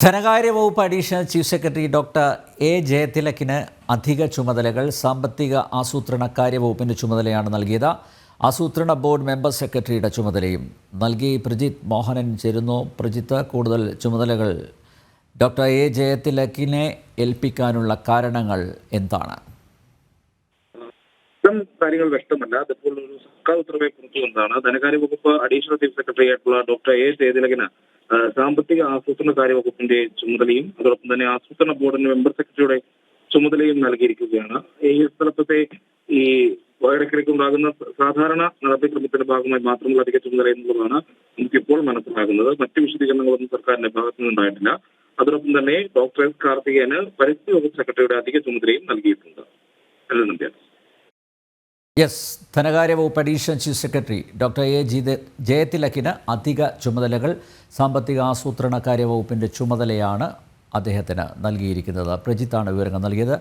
ധനകാര്യ വകുപ്പ് additional chief secretary doctor A ജയതിലകിന് അധിക ചുമതലകൾ സാമ്പത്തിക ആസൂത്രണ കാര്യവകുപ്പിൻ്റെ ചുമതലയാണ് നൽകിയത്. ആസൂത്രണ ബോർഡ് മെമ്പർ സെക്രട്ടറിയുടെ ചുമതലയും നൽകി. പ്രജിത്ത് മോഹനൻ ചേരുന്നു. പ്രജിത്ത്, കൂടുതൽ ചുമതലകൾ ഡോക്ടർ എ ജയതിലകിനെ ഏൽപ്പിക്കാനുള്ള കാരണങ്ങൾ എന്താണ്? കാര്യങ്ങൾ വ്യക്തമല്ല. അതിപ്പോൾ ഒരു സർക്കാർ ഉത്തരവ് പുറത്തു വന്നതാണ്. ധനകാര്യ വകുപ്പ് അഡീഷണൽ ചീഫ് സെക്രട്ടറി ആയിട്ടുള്ള ഡോക്ടർ എ ജയതിലകിന് സാമ്പത്തിക ആസൂത്രണ കാര്യവകുപ്പിന്റെ ചുമതലയും അതോടൊപ്പം തന്നെ ആസൂത്രണ ബോർഡിന്റെ മെമ്പർ സെക്രട്ടറിയുടെ ചുമതലയും നൽകിയിരിക്കുകയാണ്. ഈ സ്ഥലത്തെ ഈ ഇടയ്ക്കിടയ്ക്ക് ഉണ്ടാകുന്ന സാധാരണ നടപടിക്രമത്തിന്റെ ഭാഗമായി മാത്രമുള്ള അധിക ചുമതല എന്നുള്ളതാണ് നമുക്കിപ്പോൾ മനസ്സിലാകുന്നത്. മറ്റു വിശദീകരണങ്ങളൊന്നും സർക്കാരിന്റെ ഭാഗത്തു നിന്നുണ്ടായിട്ടില്ല. അതോടൊപ്പം തന്നെ ഡോക്ടർ എസ് കാർത്തികേയന് പരിസ്ഥിതി വകുപ്പ് സെക്രട്ടറിയുടെ അധിക ചുമതലയും നൽകിയിട്ടുണ്ട്. യെസ്, ധനകാര്യ വകുപ്പ് additional chief secretary doctor A ജയതിലകിന് അധിക ചുമതലകൾ. സാമ്പത്തിക ആസൂത്രണ കാര്യവകുപ്പിൻ്റെ ചുമതലയാണ് അദ്ദേഹത്തിന് നൽകിയിരിക്കുന്നത്. പ്രജിത്താണ് വിവരങ്ങൾ നൽകിയത്.